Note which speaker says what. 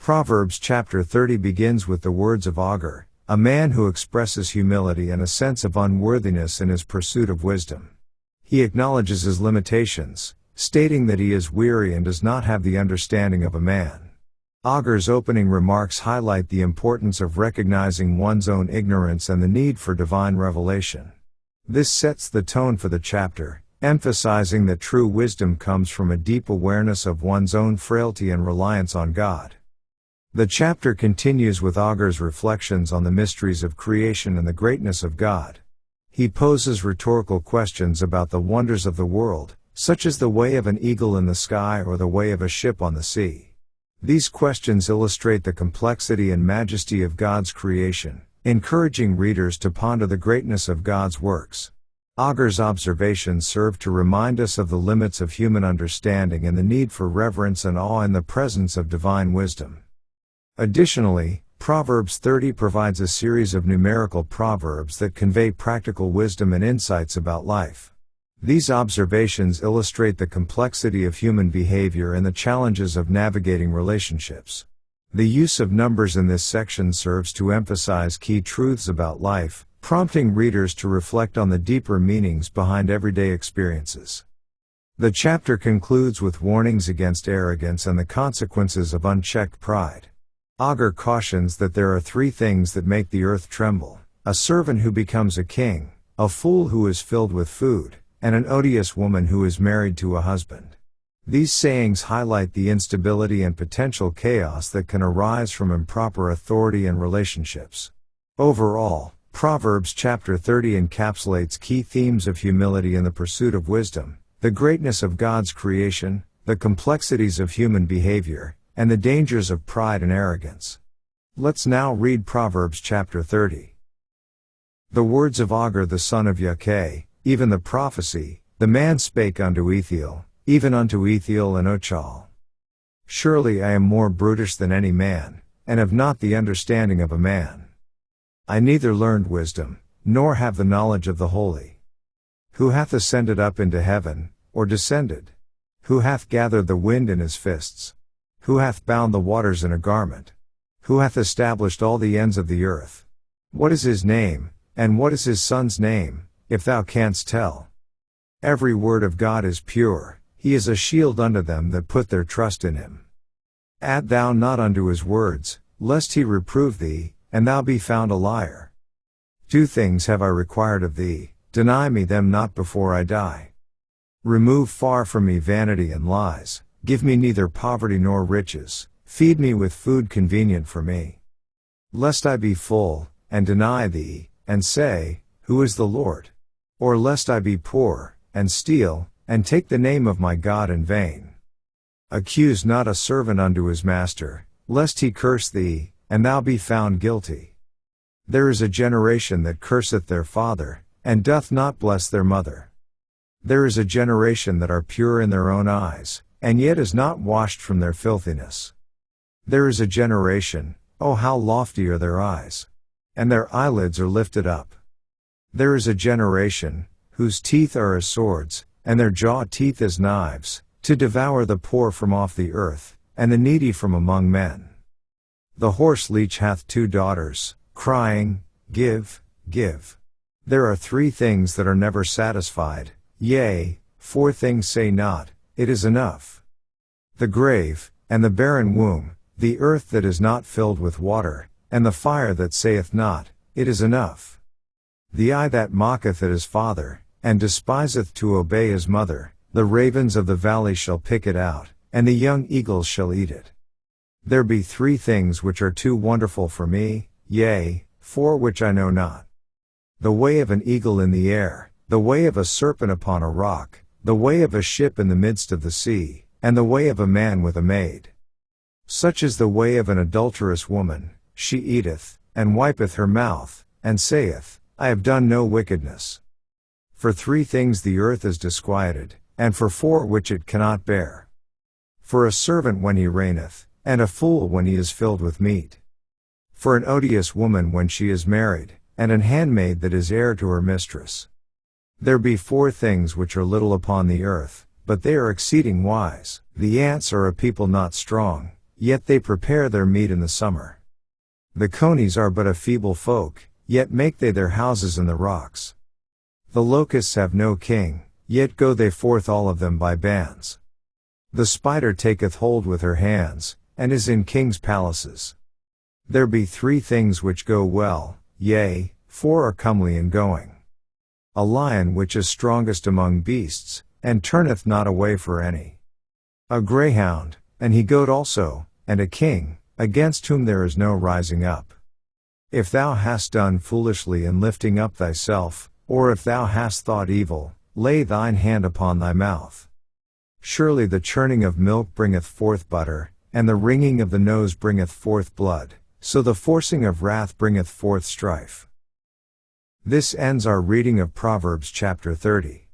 Speaker 1: Proverbs Chapter 30 begins with the words of Agur, a man who expresses humility and a sense of unworthiness in his pursuit of wisdom. He acknowledges his limitations, stating that he is weary and does not have the understanding of a man. Agur's opening remarks highlight the importance of recognizing one's own ignorance and the need for divine revelation. This sets the tone for the chapter, emphasizing that true wisdom comes from a deep awareness of one's own frailty and reliance on God. The chapter continues with Agur's reflections on the mysteries of creation and the greatness of God. He poses rhetorical questions about the wonders of the world, such as the way of an eagle in the sky or the way of a ship on the sea. These questions illustrate the complexity and majesty of God's creation, encouraging readers to ponder the greatness of God's works. Agur's observations serve to remind us of the limits of human understanding and the need for reverence and awe in the presence of divine wisdom. Additionally, Proverbs 30 provides a series of numerical proverbs that convey practical wisdom and insights about life. These observations illustrate the complexity of human behavior and the challenges of navigating relationships. The use of numbers in this section serves to emphasize key truths about life, prompting readers to reflect on the deeper meanings behind everyday experiences. The chapter concludes with warnings against arrogance and the consequences of unchecked pride. Agur cautions that there are three things that make the earth tremble: a servant who becomes a king, a fool who is filled with food, and an odious woman who is married to a husband. These sayings highlight the instability and potential chaos that can arise from improper authority and relationships. Overall, Proverbs Chapter 30 encapsulates key themes of humility in the pursuit of wisdom, the greatness of God's creation, the complexities of human behavior, and the dangers of pride and arrogance. Let's now read Proverbs Chapter 30. The words of Agur the son of Yakeh, even the prophecy, the man spake unto Ethiel, even unto Ethiel and Ochal. Surely I am more brutish than any man, and have not the understanding of a man. I neither learned wisdom, nor have the knowledge of the holy. Who hath ascended up into heaven, or descended? Who hath gathered the wind in his fists? Who hath bound the waters in a garment? Who hath established all the ends of the earth? What is his name, and what is his son's name, if thou canst tell? Every word of God is pure, he is a shield unto them that put their trust in him. Add thou not unto his words, lest he reprove thee, and thou be found a liar. Two things have I required of thee, deny me them not before I die. Remove far from me vanity and lies. Give me neither poverty nor riches, feed me with food convenient for me. Lest I be full, and deny thee, and say, Who is the Lord? Or lest I be poor, and steal, and take the name of my God in vain. Accuse not a servant unto his master, lest he curse thee, and thou be found guilty. There is a generation that curseth their father, and doth not bless their mother. There is a generation that are pure in their own eyes, and yet is not washed from their filthiness. There is a generation, oh how lofty are their eyes! And their eyelids are lifted up. There is a generation, whose teeth are as swords, and their jaw teeth as knives, to devour the poor from off the earth, and the needy from among men. The horse leech hath two daughters, crying, Give, give. There are three things that are never satisfied, yea, four things say not, It is enough. The grave, and the barren womb, the earth that is not filled with water, and the fire that saith not, It is enough. The eye that mocketh at his father, and despiseth to obey his mother, the ravens of the valley shall pick it out, and the young eagles shall eat it. There be three things which are too wonderful for me, yea, four which I know not. The way of an eagle in the air, the way of a serpent upon a rock, the way of a ship in the midst of the sea, and the way of a man with a maid. Such is the way of an adulterous woman, she eateth, and wipeth her mouth, and saith, I have done no wickedness. For three things the earth is disquieted, and for four which it cannot bear. For a servant when he reigneth, and a fool when he is filled with meat. For an odious woman when she is married, and an handmaid that is heir to her mistress. There be four things which are little upon the earth, but they are exceeding wise. The ants are a people not strong, yet they prepare their meat in the summer. The conies are but a feeble folk, yet make they their houses in the rocks. The locusts have no king, yet go they forth all of them by bands. The spider taketh hold with her hands, and is in kings' palaces. There be 3 things which go well, yea, 4 are comely in going. A lion which is strongest among beasts, and turneth not away for any. A greyhound, and he goat also, and a king, against whom there is no rising up. If thou hast done foolishly in lifting up thyself, or if thou hast thought evil, lay thine hand upon thy mouth. Surely the churning of milk bringeth forth butter, and the wringing of the nose bringeth forth blood, so the forcing of wrath bringeth forth strife. This ends our reading of Proverbs chapter 30.